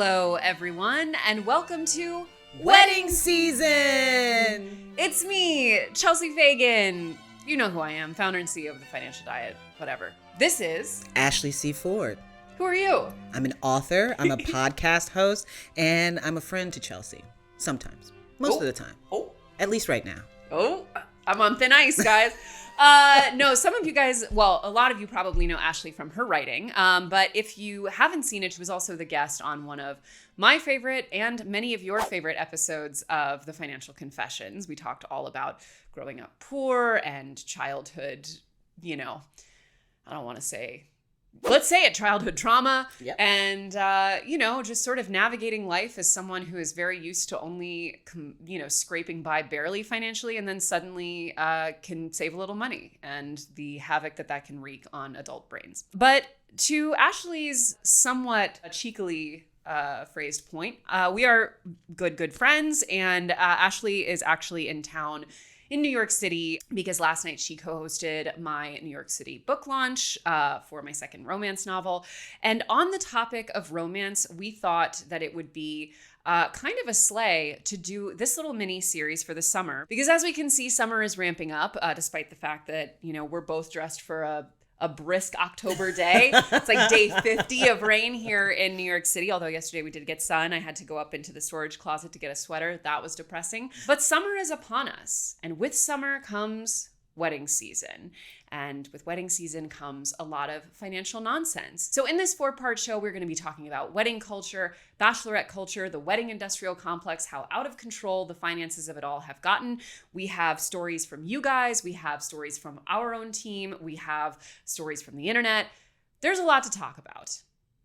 Hello, everyone, and welcome to Wedding Season! It's me, Chelsea Fagan. You know who I am, founder and CEO of The Financial Diet, whatever. This is Ashley C. Ford. Who are you? I'm an author, I'm a podcast host, and I'm a friend to Chelsea. Sometimes. Most of the time. At least right now. I'm on thin ice, guys. No, some of you guys, well, a lot of you probably know Ashley from her writing. But if you haven't seen it, she was also the guest on one of my favorite and many of your favorite episodes of The Financial Confessions. We talked all about growing up poor and childhood, I don't want to say, let's say it, childhood trauma. Yep. And, just sort of navigating life as someone who is very used to only, scraping by barely financially and then suddenly can save a little money and the havoc that can wreak on adult brains. But to Ashley's somewhat cheekily phrased point, we are good friends, and Ashley is actually in town in New York City because last night she co-hosted my New York City book launch for my second romance novel. And on the topic of romance, we thought that it would be kind of a sleigh to do this little mini series for the summer. Because as we can see, summer is ramping up, despite the fact that, we're both dressed for a brisk October day. It's like day 50 of rain here in New York City. Although yesterday we did get sun. I had to go up into the storage closet to get a sweater. That was depressing. But summer is upon us. And with summer comes wedding season. And with wedding season comes a lot of financial nonsense. So in this 4-part show, we're going to be talking about wedding culture, bachelorette culture, the wedding industrial complex, how out of control the finances of it all have gotten. We have stories from you guys. We have stories from our own team. We have stories from the internet. There's a lot to talk about.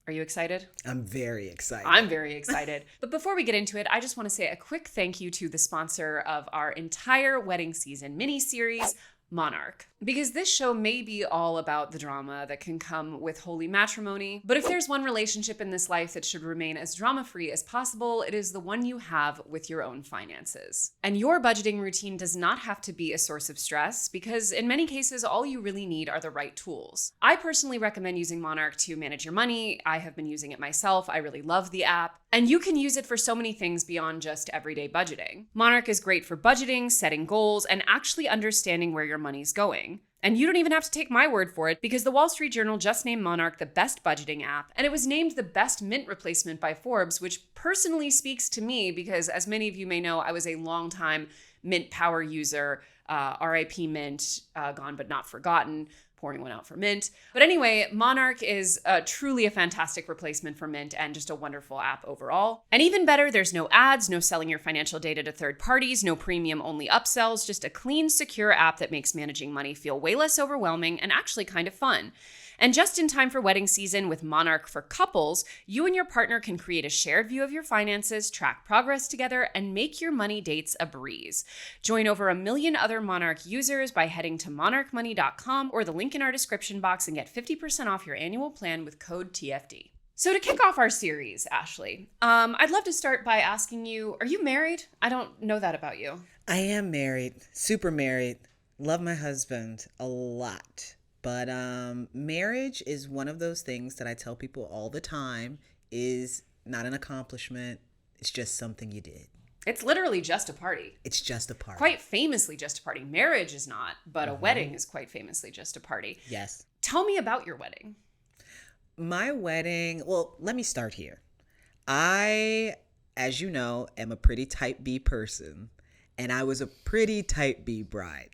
Are you excited? I'm very excited. I'm very excited. But before we get into it, I just want to say a quick thank you to the sponsor of our entire wedding season mini-series, Monarch. Because this show may be all about the drama that can come with holy matrimony, but if there's one relationship in this life that should remain as drama-free as possible, it is the one you have with your own finances. And your budgeting routine does not have to be a source of stress, because in many cases, all you really need are the right tools. I personally recommend using Monarch to manage your money. I have been using it myself. I really love the app. And you can use it for so many things beyond just everyday budgeting. Monarch is great for budgeting, setting goals, and actually understanding where your money's going. And you don't even have to take my word for it, because the Wall Street Journal just named Monarch the best budgeting app, and it was named the best Mint replacement by Forbes, which personally speaks to me because, as many of you may know, I was a longtime Mint Power user, RIP Mint, gone but not forgotten. Pouring one out for Mint. But anyway, Monarch is truly a fantastic replacement for Mint and just a wonderful app overall. And even better, there's no ads, no selling your financial data to third parties, no premium-only upsells, just a clean, secure app that makes managing money feel way less overwhelming and actually kind of fun. And just in time for wedding season with Monarch for couples, you and your partner can create a shared view of your finances, track progress together, and make your money dates a breeze. Join over 1 million other Monarch users by heading to monarchmoney.com or the link in our description box and get 50% off your annual plan with code TFD. So to kick off our series, Ashley, I'd love to start by asking you, are you married? I don't know that about you. I am married, super married. Love my husband a lot. But marriage is one of those things that I tell people all the time is not an accomplishment. It's just something you did. It's literally just a party. It's just a party. Quite famously just a party. Marriage is not, but a wedding is quite famously just a party. Yes. Tell me about your wedding. My wedding, well, let me start here. I, as you know, am a pretty type B person, and I was a pretty type B bride.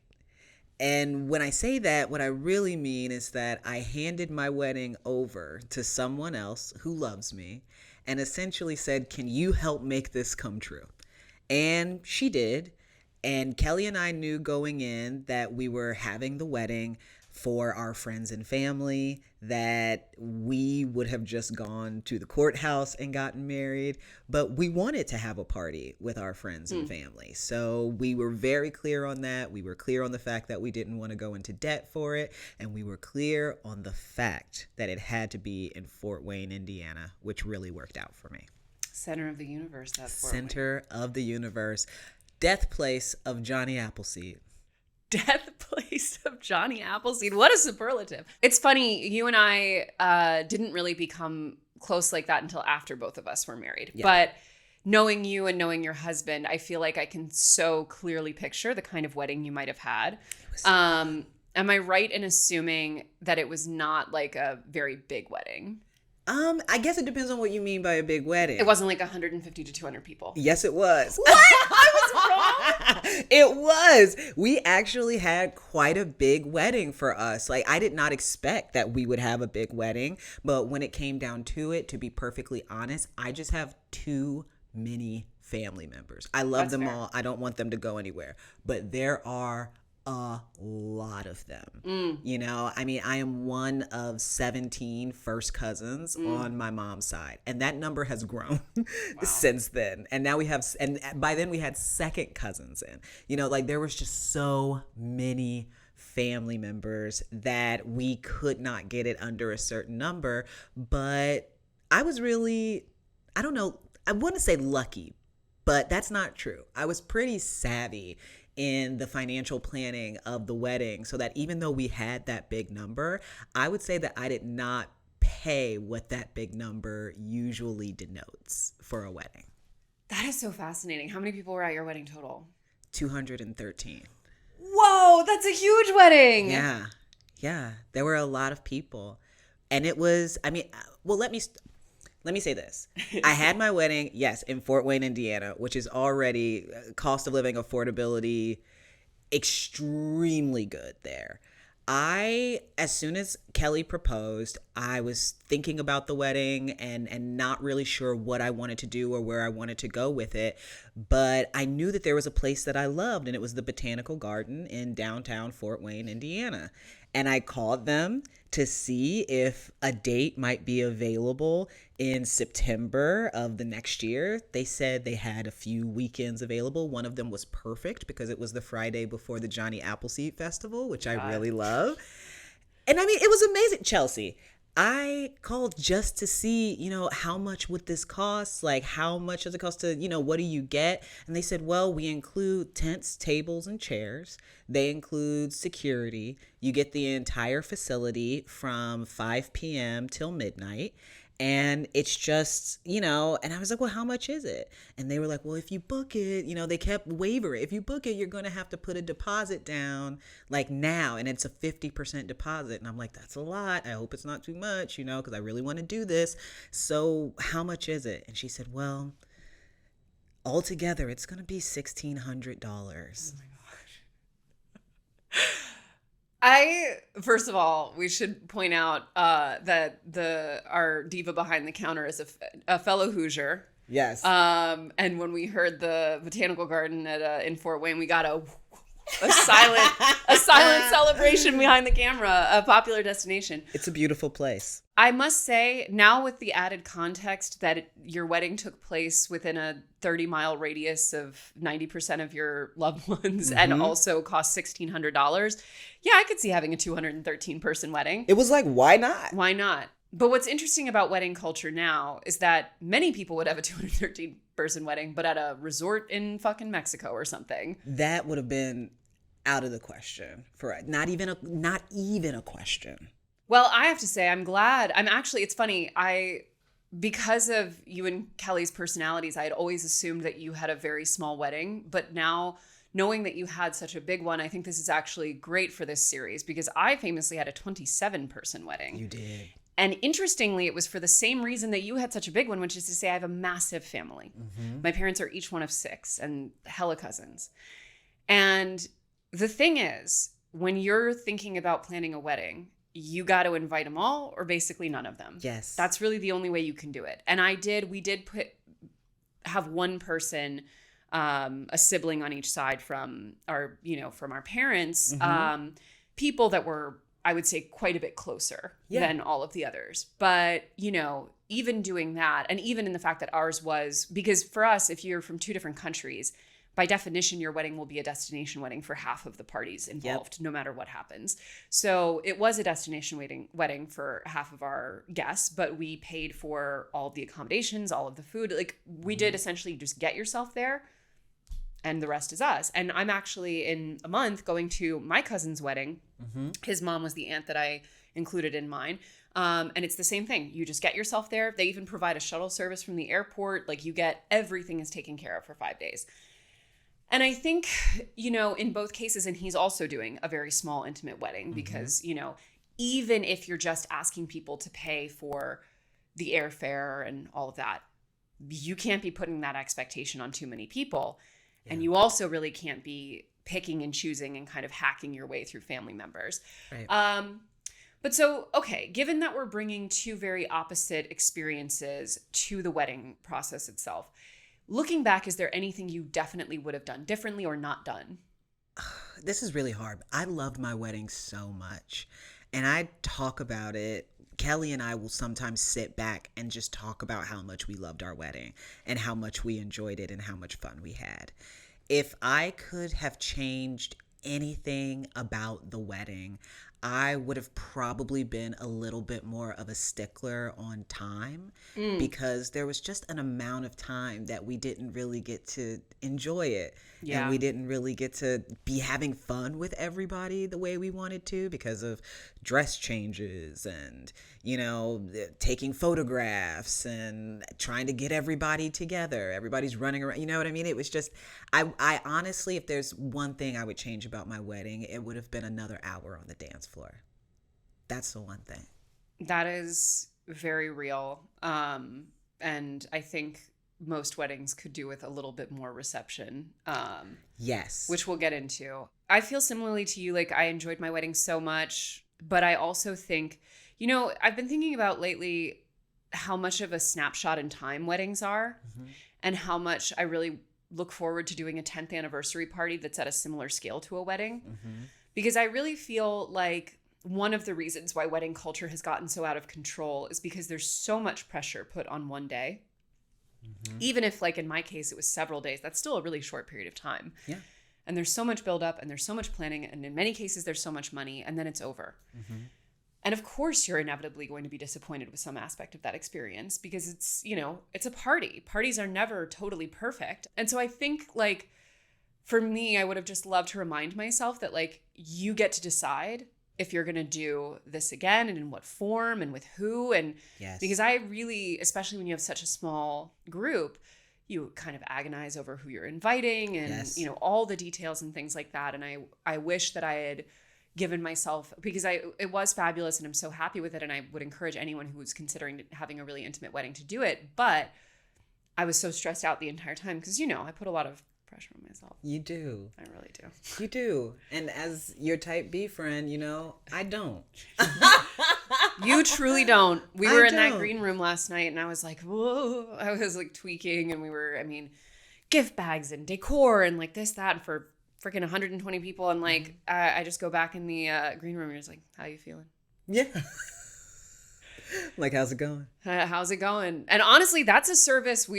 And when I say that, what I really mean is that I handed my wedding over to someone else who loves me and essentially said, can you help make this come true? And she did. And Kelly and I knew going in that we were having the wedding for our friends and family, that we would have just gone to the courthouse and gotten married, but we wanted to have a party with our friends and family. So we were very clear on that. We were clear on the fact that we didn't want to go into debt for it. And we were clear on the fact that it had to be in Fort Wayne, Indiana, which really worked out for me. Center of the universe, that's Fort Wayne. Center of the universe. Death place of Johnny Appleseed. Death place of Johnny Appleseed. What a superlative. It's funny, you and I didn't really become close like that until after both of us were married. Yeah. But knowing you and knowing your husband, I feel like I can so clearly picture the kind of wedding you might have had. Am I right in assuming that it was not like a very big wedding? I guess it depends on what you mean by a big wedding. It wasn't like 150 to 200 people. Yes, it was. What? I was wrong? It was. We actually had quite a big wedding for us. Like, I did not expect that we would have a big wedding, but when it came down to it, to be perfectly honest, I just have too many family members. I love them all. I don't want them to go anywhere, but there are a lot of them. You know, I mean, I am one of 17 first cousins on my mom's side, and that number has grown since then. And now we have, and by then we had second cousins in. You know, like there was just so many family members that we could not get it under a certain number. But I was really, I don't know, I wouldn't say lucky, but that's not true. I was pretty savvy in the financial planning of the wedding, so that even though we had that big number, I would say that I did not pay what that big number usually denotes for a wedding. That is so fascinating. How many people were at your wedding total? 213. Whoa, that's a huge wedding. Yeah. There were a lot of people. And it was, I mean, well, let me say this. I had my wedding, yes, in Fort Wayne, Indiana, which is already cost of living, affordability, extremely good there. As soon as Kelly proposed, I was thinking about the wedding and not really sure what I wanted to do or where I wanted to go with it. But I knew that there was a place that I loved, and it was the Botanical Garden in downtown Fort Wayne, Indiana. And I called them to see if a date might be available in September of the next year. They said they had a few weekends available. One of them was perfect because it was the Friday before the Johnny Appleseed Festival, which I really love. And I mean, it was amazing, Chelsea. I called just to see, you know, how much would this cost? Like, how much does it cost to, you know, what do you get? And they said, well, we include tents, tables, and chairs. They include security. You get the entire facility from 5 p.m. till midnight. And it's just, you know, and I was like, well, how much is it? And they were like, well, if you book it, you know, they kept wavering. If you book it, you're going to have to put a deposit down like now. And it's a 50% deposit. And I'm like, that's a lot. I hope it's not too much, you know, because I really want to do this. So how much is it? And she said, well, altogether, it's going to be $1,600. Oh my gosh. First of all, we should point out that our diva behind the counter is a fellow Hoosier. Yes. And when we heard the Botanical Garden in Fort Wayne, we got a silent celebration behind the camera, a popular destination. It's a beautiful place. I must say, now with the added context that your wedding took place within a 30-mile radius of 90% of your loved ones and also cost $1,600, yeah, I could see having a 213-person wedding. It was like, why not? Why not? But what's interesting about wedding culture now is that many people would have a 213-person wedding, but at a resort in fucking Mexico or something. That would have been out of the question for not even a question. Well, I have to say, I'm glad. It's funny. Because of you and Kelly's personalities, I had always assumed that you had a very small wedding. But now, knowing that you had such a big one, I think this is actually great for this series because I famously had a 27-person wedding. You did. And interestingly, it was for the same reason that you had such a big one, which is to say I have a massive family. My parents are each one of 6 and hella cousins. And the thing is, when you're thinking about planning a wedding, you got to invite them all or basically none of them. Yes. That's really the only way you can do it. And we did have one person, a sibling on each side from our parents, people that were, I would say, quite a bit closer than all of the others. But, you know, even doing that, and even in the fact that ours was, because for us, if you're from 2 different countries, by definition, your wedding will be a destination wedding for half of the parties involved, no matter what happens. So it was a destination wedding for half of our guests, but we paid for all of the accommodations, all of the food. Like we did essentially just get yourself there, and the rest is us. And I'm actually in a month going to my cousin's wedding. His mom was the aunt that I included in mine. And it's the same thing. You just get yourself there. They even provide a shuttle service from the airport. Like, you get everything is taken care of for 5 days. And I think, in both cases, and he's also doing a very small, intimate wedding because, even if you're just asking people to pay for the airfare and all of that, you can't be putting that expectation on too many people. Yeah. And you also really can't be picking and choosing and kind of hacking your way through family members. Right. But so, okay, given that we're bringing two very opposite experiences to the wedding process itself, looking back, is there anything you definitely would have done differently or not done? This is really hard. I loved my wedding so much. And I talk about it. Kelly and I will sometimes sit back and just talk about how much we loved our wedding and how much we enjoyed it and how much fun we had. If I could have changed anything about the wedding, I would have probably been a little bit more of a stickler on time because there was just an amount of time that we didn't really get to enjoy it. Yeah. And we didn't really get to be having fun with everybody the way we wanted to because of dress changes and, taking photographs and trying to get everybody together. Everybody's running around. You know what I mean? It was just, I honestly, if there's one thing I would change about my wedding, it would have been another hour on the dance floor. That's the one thing. That is very real. And I think most weddings could do with a little bit more reception. Yes. Which we'll get into. I feel similarly to you. Like, I enjoyed my wedding so much, but I also think, I've been thinking about lately how much of a snapshot in time weddings are and how much I really look forward to doing a 10th anniversary party that's at a similar scale to a wedding. Because I really feel like one of the reasons why wedding culture has gotten so out of control is because there's so much pressure put on one day. Even if, like in my case, it was several days, that's still a really short period of time. Yeah. And there's so much buildup and there's so much planning. And in many cases, there's so much money and then it's over. And of course, you're inevitably going to be disappointed with some aspect of that experience because it's, it's a party. Parties are never totally perfect. And so I think, like, for me, I would have just loved to remind myself that, like, you get to decide if you're going to do this again and in what form and with who. And because I really, especially when you have such a small group, you kind of agonize over who you're inviting and, all the details and things like that. And I wish that I had given myself, because it was fabulous and I'm so happy with it. And I would encourage anyone who was considering having a really intimate wedding to do it. But I was so stressed out the entire time because, I put a lot of pressure on myself. You do. I really do. You do. And as your type B friend, I don't. You truly don't. We were in that green room last night and I was like, whoa. I was like tweaking and we were, gift bags and decor and like this, that, and for freaking 120 people. And like, I just go back in the green room and just like, how you feeling? Yeah. Like, how's it going? How's it going? And honestly, that's a service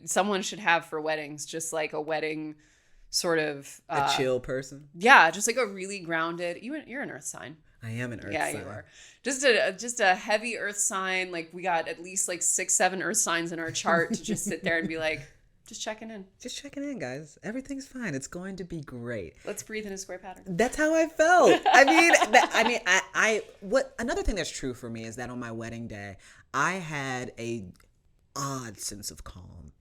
someone should have for weddings, just like a wedding sort of. A chill person? Yeah, just like a really grounded, you're an earth sign. I am an earth sign. Yeah, you are. Just a heavy earth sign. Like, we got at least like 6-7 earth signs in our chart to just sit there and be like, just checking in. Just checking in, guys. Everything's fine. It's going to be great. Let's breathe in a square pattern. That's how I felt. Another thing that's true for me is that on my wedding day, I had a odd sense of calm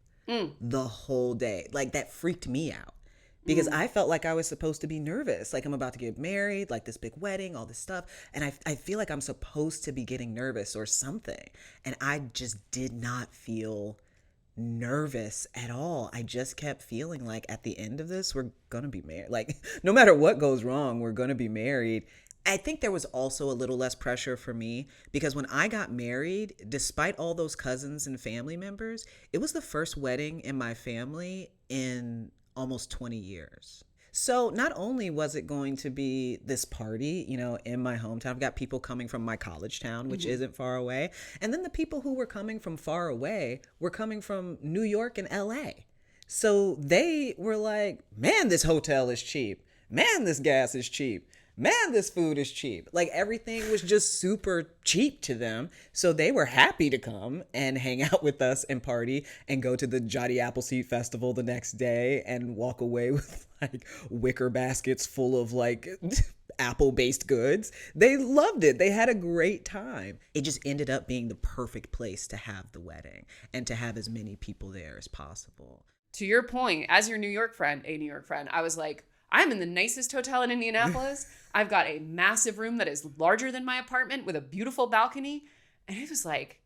the whole day. Like, that freaked me out because I felt like I was supposed to be nervous. Like, I'm about to get married, like this big wedding, all this stuff. And I feel like I'm supposed to be getting nervous or something. And I just did not feel nervous at all. I just kept feeling like at the end of this, we're gonna be married. Like, no matter what goes wrong, we're gonna be married. I think there was also a little less pressure for me because when I got married, despite all those cousins and family members, it was the first wedding in my family in almost 20 years. So not only was it going to be this party, in my hometown, I've got people coming from my college town, which isn't far away. And then the people who were coming from far away were coming from New York and LA. So they were like, man, this hotel is cheap. Man, this gas is cheap. man, this food is cheap. Like everything was just super cheap to them. So they were happy to come and hang out with us and party and go to the Johnny Appleseed Festival the next day and walk away with like wicker baskets full of like apple-based goods. They loved it. They had a great time. It just ended up being the perfect place to have the wedding and to have as many people there as possible. To your point, as your New York friend, I was like, I'm in the nicest hotel in Indianapolis. I've got a massive room that is larger than my apartment with a beautiful balcony. And it was like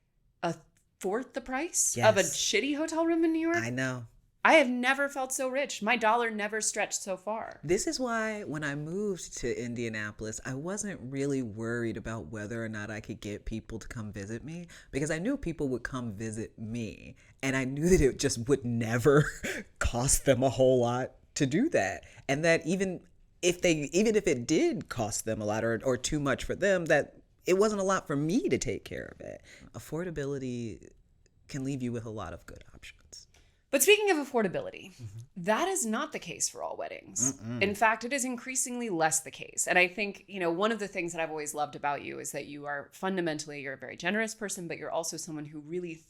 a fourth the price of a shitty hotel room in New York. I know. I have never felt so rich. My dollar never stretched so far. This is why when I moved to Indianapolis, I wasn't really worried about whether or not I could get people to come visit me, because I knew people would come visit me. And I knew that it just would never cost them a whole lot to do that. And that even if it did cost them a lot or too much for them, that it wasn't a lot for me to take care of it. Affordability can leave you with a lot of good options. But speaking of affordability, that is not the case for all weddings. In fact, it is increasingly less the case. And I think, one of the things that I've always loved about you is that you're a very generous person, but you're also someone who really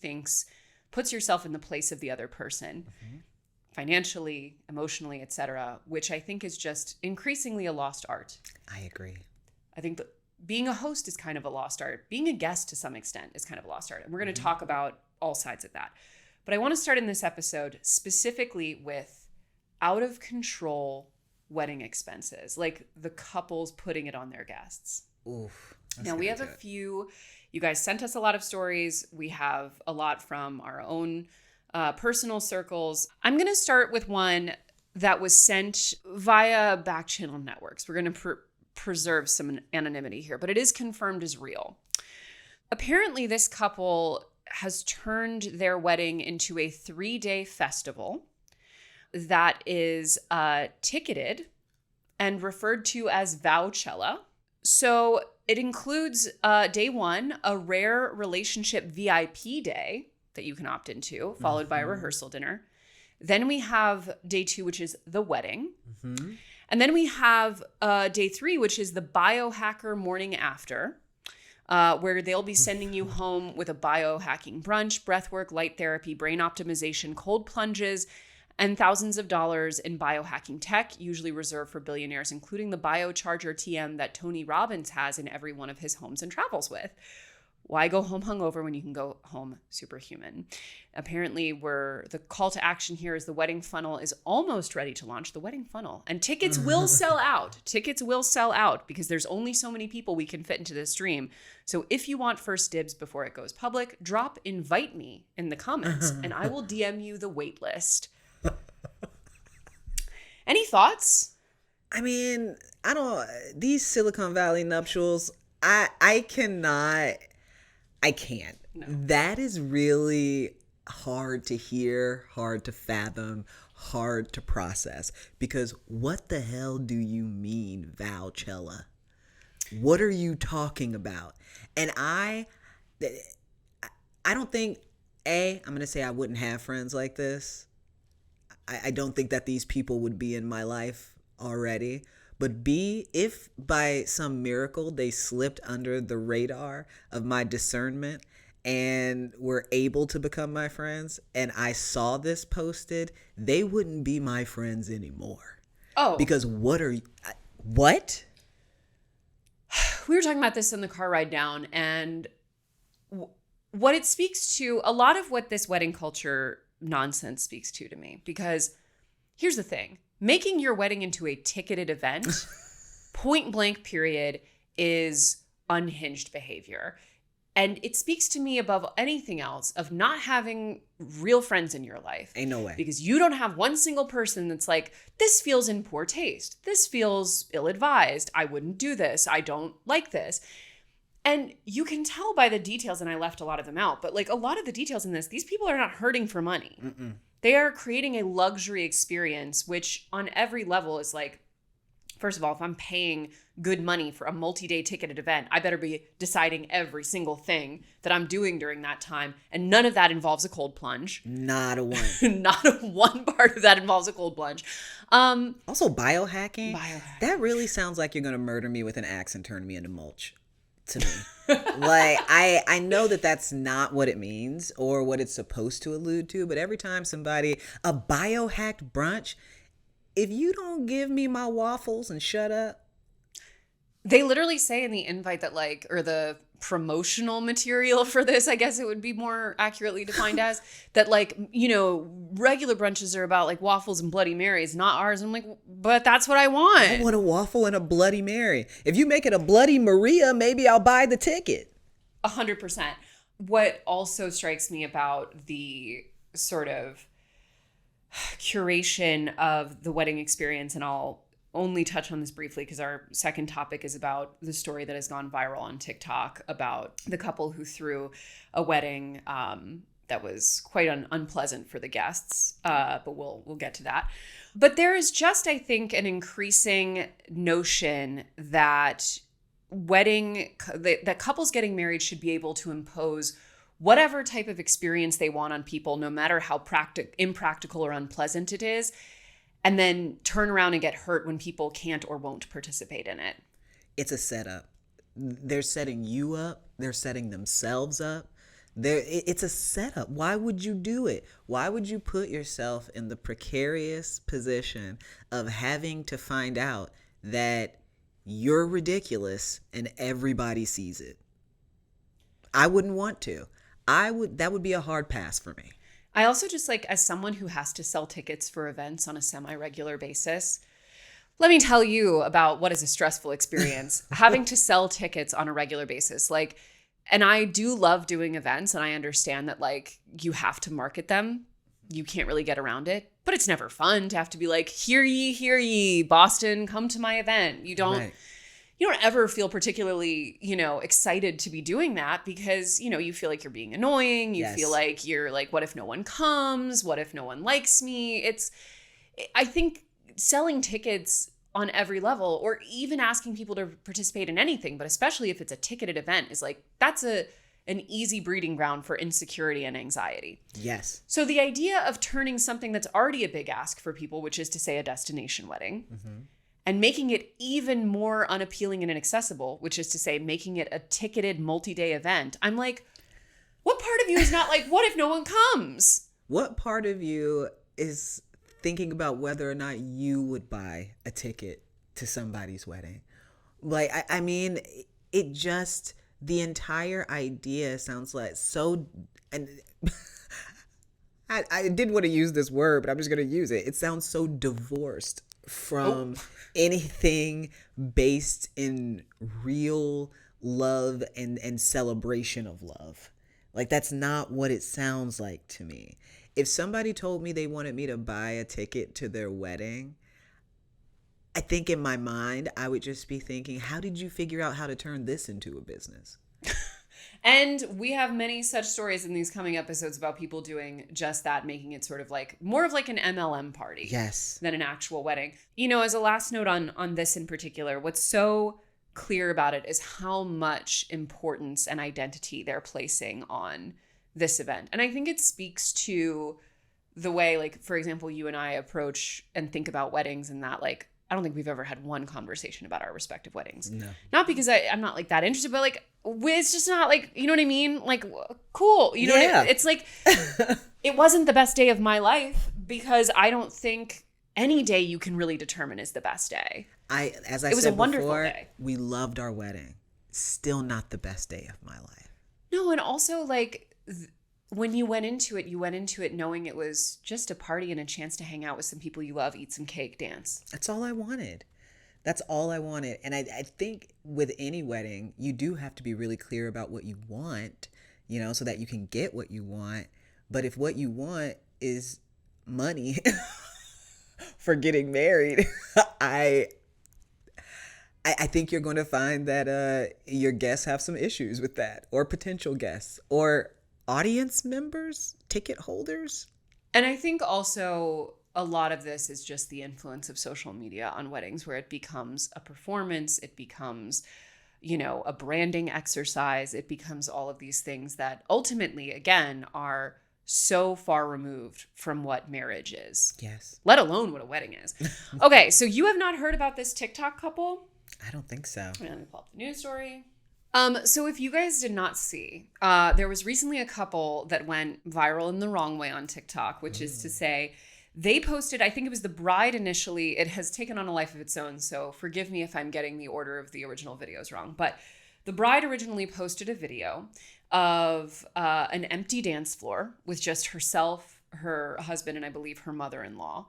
puts yourself in the place of the other person, financially, emotionally, etc., which I think is just increasingly a lost art. I agree. I think that being a host is kind of a lost art. Being a guest to some extent is kind of a lost art. And we're going to talk about all sides of that. But I want to start in this episode specifically with out of control wedding expenses, like the couples putting it on their guests. Oof. Now we have a few. You guys sent us a lot of stories. We have a lot from our own personal circles. I'm going to start with one that was sent via back channel networks. We're going to preserve some anonymity here, but it is confirmed as real. Apparently, this couple has turned their wedding into a 3-day festival that is ticketed and referred to as Vowchella. So it includes day one, a rare relationship VIP day that you can opt into, followed by a rehearsal dinner. Then we have day two, which is the wedding. And then we have day three, which is the biohacker morning after, where they'll be sending you home with a biohacking brunch, breathwork, light therapy, brain optimization, cold plunges, and thousands of dollars in biohacking tech, usually reserved for billionaires, including the biocharger TM that Tony Robbins has in every one of his homes and travels with. Why go home hungover when you can go home superhuman? Apparently, the call to action here is the wedding funnel is almost ready to launch. The wedding funnel. And tickets will sell out. Tickets will sell out because there's only so many people we can fit into this stream. So if you want first dibs before it goes public, drop invite me in the comments and I will DM you the wait list. Any thoughts? I mean, these Silicon Valley nuptials, I can't. No. That is really hard to hear, hard to fathom, hard to process. Because what the hell do you mean, Vowchella? What are you talking about? And I don't think, I'm going to say I wouldn't have friends like this. I don't think that these people would be in my life already. But B, if by some miracle they slipped under the radar of my discernment and were able to become my friends and I saw this posted, they wouldn't be my friends anymore. Oh. Because what? We were talking about this in the car ride down, and what it speaks to, a lot of what this wedding culture nonsense speaks to me, because here's the thing. Making your wedding into a ticketed event, point blank period, is unhinged behavior. And it speaks to me above anything else of not having real friends in your life. Ain't no way. Because you don't have one single person that's like, this feels in poor taste. This feels ill-advised. I wouldn't do this. I don't like this. And you can tell by the details, and I left a lot of them out, but like a lot of the details in this, these people are not hurting for money. They are creating a luxury experience, which on every level is like First of all, if I'm paying good money for a multi-day ticketed event, I better be deciding every single thing that I'm doing during that time. And none of that involves a cold plunge. Not a one. Not a one part of that involves a cold plunge. Also, biohacking. Biohacking. That really sounds like you're going to murder me with an axe and turn me into mulch to me. Like, I know that that's not what it means or what it's supposed to allude to, but every time a biohacked brunch, if you don't give me my waffles and shut up. They literally say in the invite that like, or the promotional material for this, I guess it would be more accurately defined as, that like, you know, regular brunches are about like waffles and Bloody Marys, not ours. I'm like, but that's what I want. I want a waffle and a Bloody Mary. If you make it a Bloody Maria, maybe I'll buy the ticket. 100%. What also strikes me about the sort of curation of the wedding experience, and I'll only touch on this briefly because our second topic is about the story that has gone viral on TikTok about the couple who threw a wedding that was quite unpleasant for the guests, but we'll get to that. But there is just, I think, an increasing notion that that couples getting married should be able to impose whatever type of experience they want on people, no matter how impractical or unpleasant it is, and then turn around and get hurt when people can't or won't participate in it. It's a setup. They're setting you up. They're setting themselves up. It's a setup. Why would you do it? Why would you put yourself in the precarious position of having to find out that you're ridiculous and everybody sees it? I wouldn't want to. That would be a hard pass for me. I also just like, as someone who has to sell tickets for events on a semi-regular basis, let me tell you about what is a stressful experience having to sell tickets on a regular basis. Like, and I do love doing events, and I understand that like you have to market them. You can't really get around it, but it's never fun to have to be like, hear ye, Boston, come to my event. You don't. Right. You don't ever feel particularly, excited to be doing that because, you feel like you're being annoying. You feel like you're like, what if no one comes? What if no one likes me? I think selling tickets on every level, or even asking people to participate in anything, but especially if it's a ticketed event, is like, that's an easy breeding ground for insecurity and anxiety. Yes. So the idea of turning something that's already a big ask for people, which is to say a destination wedding, and making it even more unappealing and inaccessible, which is to say making it a ticketed multi-day event. I'm like, what part of you is not like, what if no one comes? What part of you is thinking about whether or not you would buy a ticket to somebody's wedding? Like, I mean, it just, the entire idea sounds like so, and I didn't want to use this word, but I'm just going to use it. It sounds so divorced from anything based in real love and celebration of love. Like, that's not what it sounds like to me. If somebody told me they wanted me to buy a ticket to their wedding, I think in my mind, I would just be thinking, how did you figure out how to turn this into a business? And we have many such stories in these coming episodes about people doing just that, making it sort of like more of like an MLM party than an actual wedding. As a last note on this in particular, what's so clear about it is how much importance and identity they're placing on this event. And I think it speaks to the way, like, for example, you and I approach and think about weddings, and that, like, I don't think we've ever had one conversation about our respective weddings. No. Not because I'm not like that interested, but like, it's just not like, you know what I mean? Like, cool. You know what I mean? It's like, it wasn't the best day of my life because I don't think any day you can really determine is the best day. It was a wonderful day. We loved our wedding. Still not the best day of my life. No, and also like, when you went into it knowing it was just a party and a chance to hang out with some people you love, eat some cake, dance. That's all I wanted. And I think with any wedding, you do have to be really clear about what you want, so that you can get what you want. But if what you want is money for getting married, I think you're going to find that your guests have some issues with that, or potential guests, or audience members, ticket holders. And I think also a lot of this is just the influence of social media on weddings, where it becomes a performance, it becomes, a branding exercise, it becomes all of these things that ultimately, again, are so far removed from what marriage is. Yes. Let alone what a wedding is. Okay, so you have not heard about this TikTok couple? I don't think so. Let me pull up the news story. So if you guys did not see, there was recently a couple that went viral in the wrong way on TikTok, which is to say they posted, I think it was the bride initially. It has taken on a life of its own, so forgive me if I'm getting the order of the original videos wrong. But the bride originally posted a video of an empty dance floor with just herself, her husband, and I believe her mother-in-law,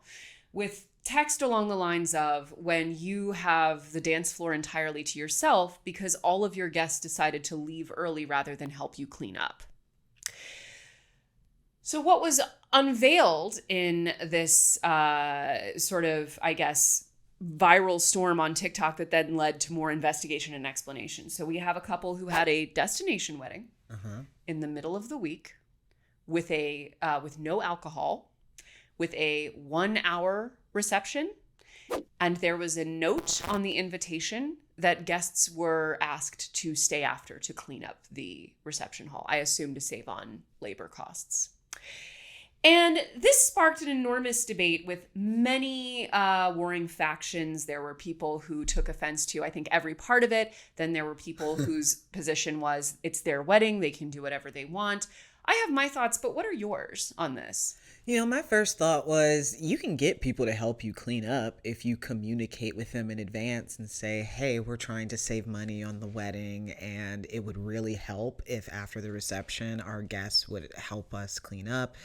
with text along the lines of, when you have the dance floor entirely to yourself because all of your guests decided to leave early rather than help you clean up. So what was unveiled in this sort of, I guess, viral storm on TikTok that then led to more investigation and explanation. So we have a couple who had a destination wedding in the middle of the week with no alcohol, with a 1-hour reception. And there was a note on the invitation that guests were asked to stay after to clean up the reception hall. I assume to save on labor costs. And this sparked an enormous debate with many warring factions. There were people who took offense to, I think, every part of it. Then there were people whose position was, it's their wedding, they can do whatever they want. I have my thoughts, but what are yours on this? My first thought was, you can get people to help you clean up if you communicate with them in advance and say, hey, we're trying to save money on the wedding, and it would really help if after the reception our guests would help us clean up.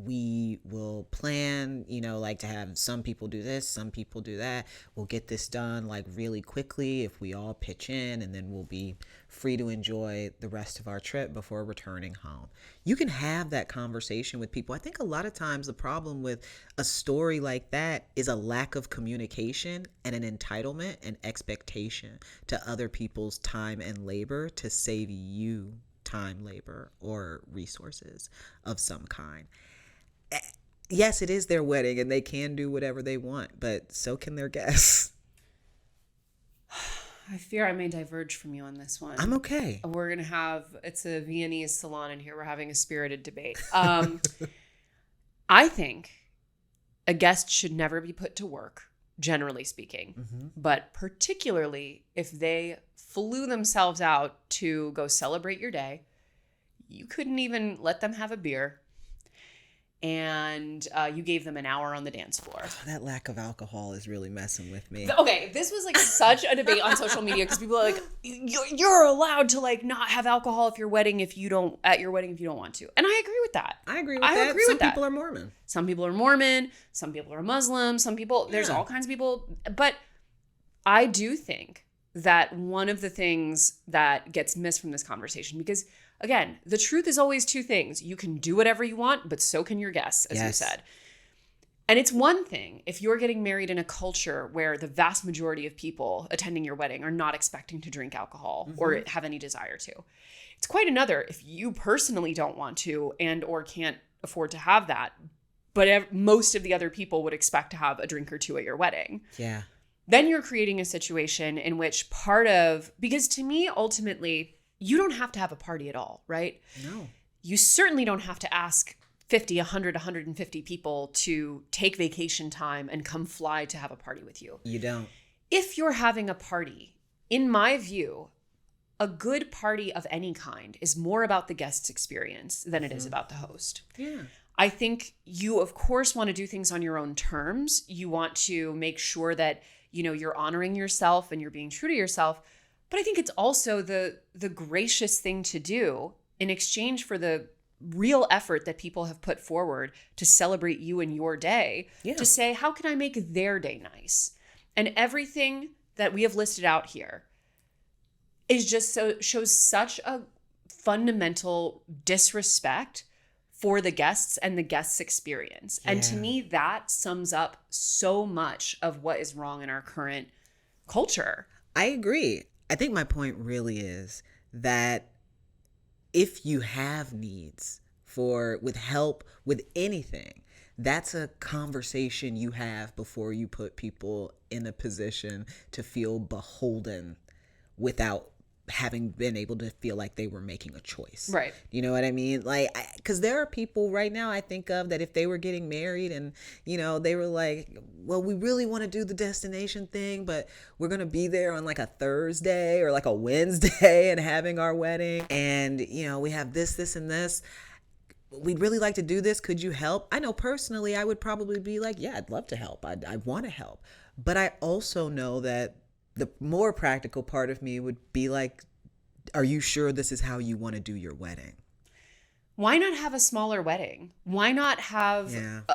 We will plan, like to have some people do this, some people do that. We'll get this done like really quickly if we all pitch in, and then we'll be free to enjoy the rest of our trip before returning home. You can have that conversation with people. I think a lot of times the problem with a story like that is a lack of communication and an entitlement and expectation to other people's time and labor to save you time, labor, or resources of some kind. Yes, it is their wedding and they can do whatever they want, but so can their guests. I fear I may diverge from you on this one. I'm okay. We're going to it's a Viennese salon in here. We're having a spirited debate. I think a guest should never be put to work, generally speaking, but particularly if they flew themselves out to go celebrate your day, you couldn't even let them have a beer. And you gave them an hour on the dance floor. Oh, that lack of alcohol is really messing with me. Okay, this was like such a debate on social media because people are like, you're allowed to like not have alcohol at your wedding if you don't want to. And I agree with that. I agree with that. Some people are Mormon. Some people are Mormon. Some people are Muslim. Some people, there's all kinds of people. But I do think that one of the things that gets missed from this conversation, because again, the truth is always two things. You can do whatever you want, but so can your guests, as you said. And it's one thing if you're getting married in a culture where the vast majority of people attending your wedding are not expecting to drink alcohol or have any desire to. It's quite another if you personally don't want to and or can't afford to have that, but most of the other people would expect to have a drink or two at your wedding. Yeah. Then you're creating a situation in which because to me, ultimately, you don't have to have a party at all, right? No. You certainly don't have to ask 50, 100, 150 people to take vacation time and come fly to have a party with you. You don't. If you're having a party, in my view, a good party of any kind is more about the guest's experience than it is about the host. Yeah. I think you, of course, want to do things on your own terms. You want to make sure that, you're honoring yourself and you're being true to yourself. But I think it's also the gracious thing to do in exchange for the real effort that people have put forward to celebrate you and your day, to say, how can I make their day nice? And everything that we have listed out here is just shows such a fundamental disrespect for the guests and the guests' experience. Yeah. And to me, that sums up so much of what is wrong in our current culture. I agree. I think my point really is that if you have needs with help with anything, that's a conversation you have before you put people in a position to feel beholden without having been able to feel like they were making a choice. Right. You know what I mean? Like, because there are people right now I think of that if they were getting married and, they were like, well, we really want to do the destination thing, but we're going to be there on like a Thursday or like a Wednesday and having our wedding. And, we have this, and this. We'd really like to do this. Could you help? I know personally, I would probably be like, yeah, I'd love to help. I want to help. But I also know that the more practical part of me would be like, are you sure this is how you want to do your wedding? Why not have a smaller wedding? Why not have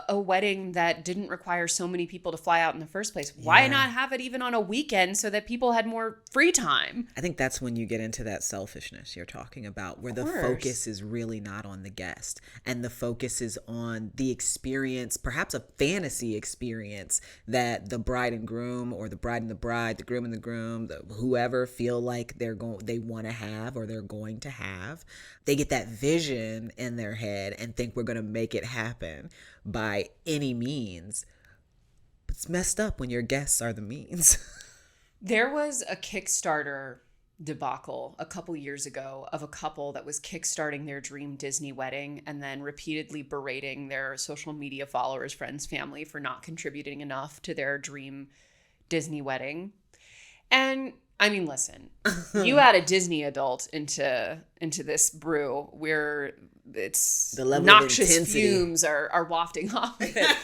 a wedding that didn't require so many people to fly out in the first place? Why not have it even on a weekend so that people had more free time? I think that's when you get into that selfishness you're talking about, where the focus is really not on the guest and the focus is on the experience, perhaps a fantasy experience that the bride and groom, or the bride and the bride, the groom and the groom, whoever feel like they want to have or they're going to have. They get that vision in their head and think we're going to make it happen by any means. It's messed up when your guests are the means. There was a Kickstarter debacle a couple years ago of a couple that was kickstarting their dream Disney wedding and then repeatedly berating their social media followers, friends, family for not contributing enough to their dream Disney wedding. And I mean, listen, you add a Disney adult into this brew where it's the level noxious of intensity. Fumes are wafting off it.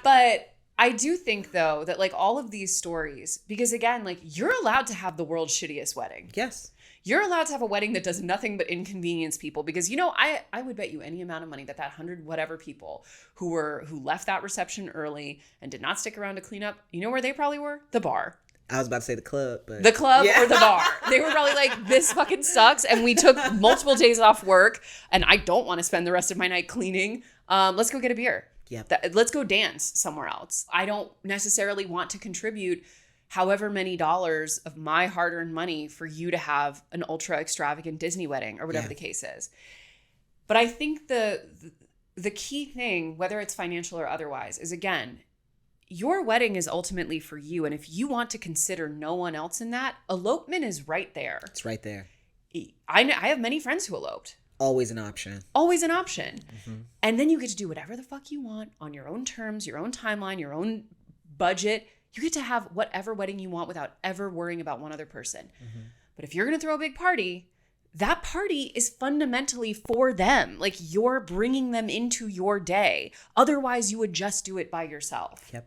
But I do think, though, that like all of these stories, because again, like you're allowed to have the world's shittiest wedding. Yes. You're allowed to have a wedding that does nothing but inconvenience people, because, I would bet you any amount of money that 100 whatever people who left that reception early and did not stick around to clean up, you know where they probably were? The bar. I was about to say the club, but the club or the bar. They were probably like, this fucking sucks. And we took multiple days off work and I don't want to spend the rest of my night cleaning. Let's go get a beer. Yep. Let's go dance somewhere else. I don't necessarily want to contribute however many dollars of my hard-earned money for you to have an ultra extravagant Disney wedding or whatever the case is. But I think the key thing, whether it's financial or otherwise, is again, your wedding is ultimately for you. And if you want to consider no one else in that, elopement is right there. It's right there. I have many friends who eloped. Always an option. Always an option. Mm-hmm. And then you get to do whatever the fuck you want on your own terms, your own timeline, your own budget. You get to have whatever wedding you want without ever worrying about one other person. Mm-hmm. But if you're going to throw a big party, that party is fundamentally for them. Like you're bringing them into your day. Otherwise, you would just do it by yourself. Yep.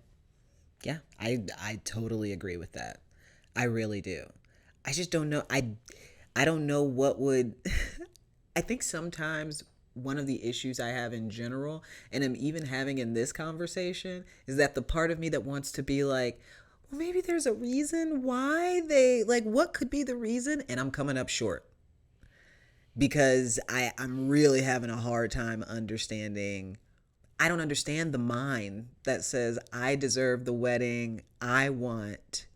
Yeah, I totally agree with that. I really do. I just don't know. I don't know what would... I think sometimes one of the issues I have in general, and I'm even having in this conversation, is that the part of me that wants to be like, well, maybe there's a reason why what could be the reason? And I'm coming up short. Because I'm really having a hard time understanding... I don't understand the mind that says I deserve the wedding I want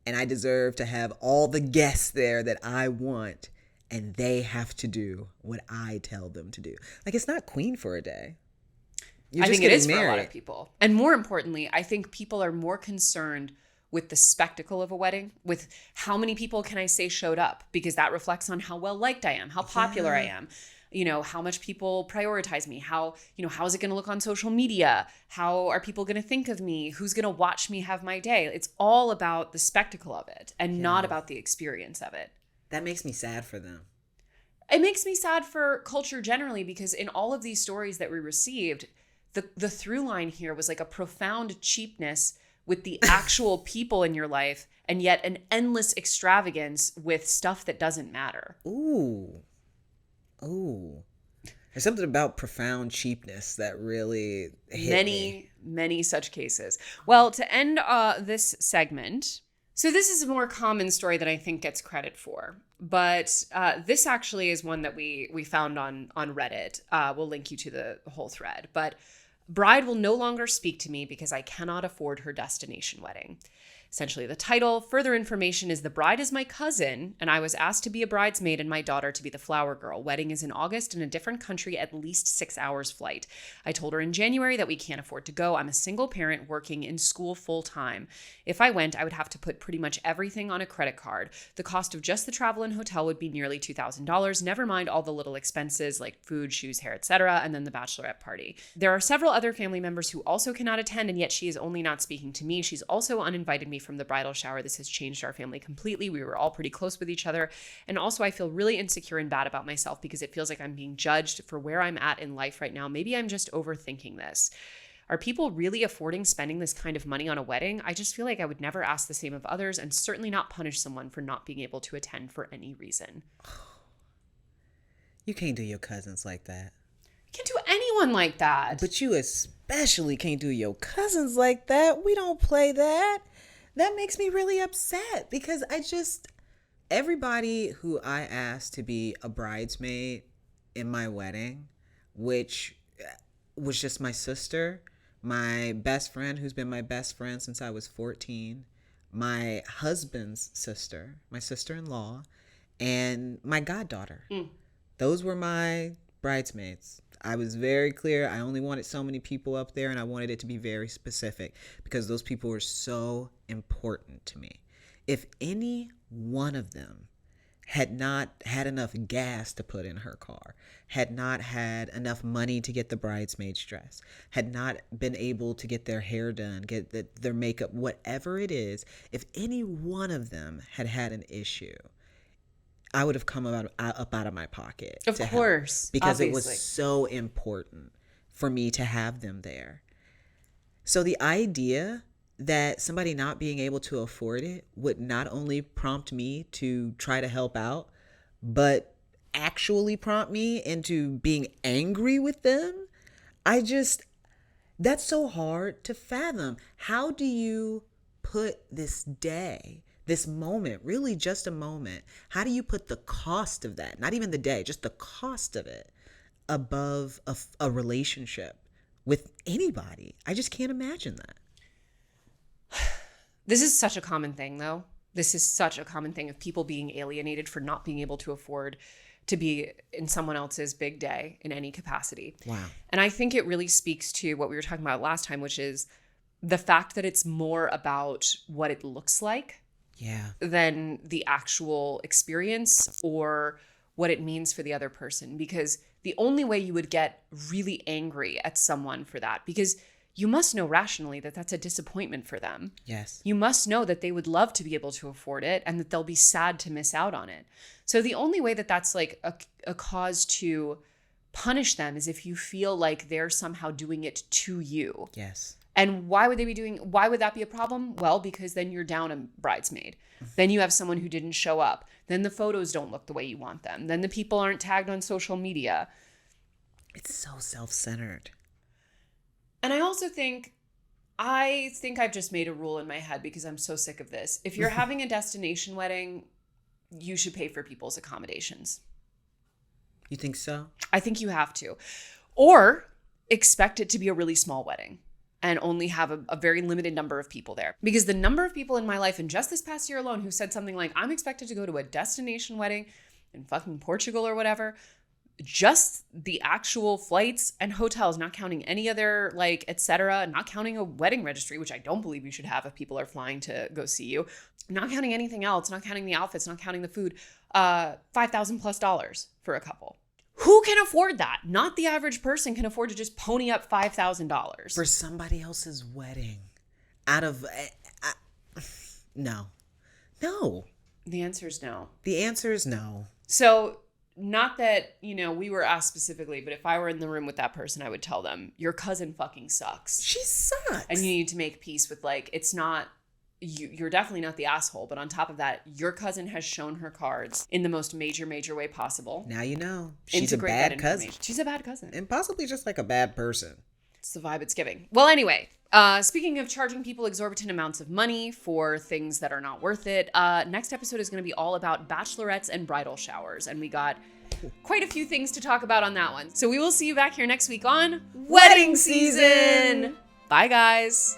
and I deserve to have all the guests there that I want and they have to do what I tell them to do. Like, it's not Queen for a day. I think it is for a lot of people. And more importantly, I think people are more concerned with the spectacle of a wedding, with how many people can I say showed up, because that reflects on how well liked I am, how popular I am. How much people prioritize me, how is it going to look on social media? How are people going to think of me? Who's going to watch me have my day? It's all about the spectacle of it and not about the experience of it. That makes me sad for them. It makes me sad for culture generally, because in all of these stories that we received, the through line here was like a profound cheapness with the actual people in your life, and yet an endless extravagance with stuff that doesn't matter. Ooh. There's something about profound cheapness that really hit me. Many such cases. Well, to end this segment, so this is a more common story that I think gets credit for, but this actually is one that we found on Reddit. We'll link you to the whole thread. But bride will no longer speak to me because I cannot afford her destination wedding. Essentially the title. Further information is the bride is my cousin, and I was asked to be a bridesmaid and my daughter to be the flower girl. Wedding is in August in a different country, at least 6 hours flight. I told her in January that we can't afford to go. I'm a single parent working in school full time. If I went, I would have to put pretty much everything on a credit card. The cost of just the travel and hotel would be nearly $2,000, never mind all the little expenses like food, shoes, hair, etc., and then the bachelorette party. There are several other family members who also cannot attend, and yet she is only not speaking to me. She's also uninvited me from the bridal shower. This has changed our family completely. We were all pretty close with each other. And also I feel really insecure and bad about myself because it feels like I'm being judged for where I'm at in life right now. Maybe I'm just overthinking this. Are people really affording spending this kind of money on a wedding? I just feel like I would never ask the same of others, and certainly not punish someone for not being able to attend for any reason. You can't do your cousins like that. You can't do anyone like that. But you especially can't do your cousins like that. We don't play that. That makes me really upset because everybody who I asked to be a bridesmaid in my wedding, which was just my sister, my best friend who's been my best friend since I was 14, my husband's sister, my sister-in-law, and my goddaughter. Those were my bridesmaids. I was very clear. I only wanted so many people up there, and I wanted it to be very specific because those people were so important to me. If any one of them had not had enough gas to put in her car, had not had enough money to get the bridesmaid's dress, had not been able to get their hair done, get their makeup, whatever it is, if any one of them had had an issue, I would have come up out of my pocket. Of course. Because obviously. it was so important for me to have them there. So the idea that somebody not being able to afford it would not only prompt me to try to help out, but actually prompt me into being angry with them, that's so hard to fathom. How do you put this day, this moment, really just a moment, how do you put the cost of that, not even the day, just the cost of it, above a relationship with anybody? I just can't imagine that. This is such a common thing, though. This is such a common thing of people being alienated for not being able to afford to be in someone else's big day in any capacity. Wow. And I think it really speaks to what we were talking about last time, which is the fact that it's more about what it looks like than the actual experience or what it means for the other person. Because the only way you would get really angry at someone for that, because you must know rationally that that's a disappointment for them. Yes. You must know that they would love to be able to afford it and that they'll be sad to miss out on it. So the only way that that's like a cause to punish them is if you feel like they're somehow doing it to you. Yes. And why would that be a problem? Well, because then you're down a bridesmaid. Then you have someone who didn't show up. Then the photos don't look the way you want them. Then the people aren't tagged on social media. It's so self-centered. And I also think I've just made a rule in my head because I'm so sick of this. If you're having a destination wedding, you should pay for people's accommodations. You think so? I think you have to. Or expect it to be a really small wedding and only have a very limited number of people there. Because the number of people in my life, and just this past year alone, who said something like, I'm expected to go to a destination wedding in fucking Portugal or whatever, just the actual flights and hotels, not counting any other etc., not counting a wedding registry, which I don't believe you should have if people are flying to go see you, not counting anything else, not counting the outfits, not counting the food, $5,000+ for a couple. Who can afford that? Not the average person can afford to just pony up $5,000 for somebody else's wedding. No. The answer is no. The answer is no. So not that, we were asked specifically, but if I were in the room with that person, I would tell them, your cousin fucking sucks. She sucks. And you need to make peace with it's not, you're definitely not the asshole. But on top of that, your cousin has shown her cards in the most major way possible. Now you know. She's a bad cousin. She's a bad cousin. And possibly just like a bad person. It's the vibe it's giving. Well, anyway, speaking of charging people exorbitant amounts of money for things that are not worth it, next episode is going to be all about bachelorettes and bridal showers. And we got quite a few things to talk about on that one. So we will see you back here next week on Wedding Season. Bye, guys.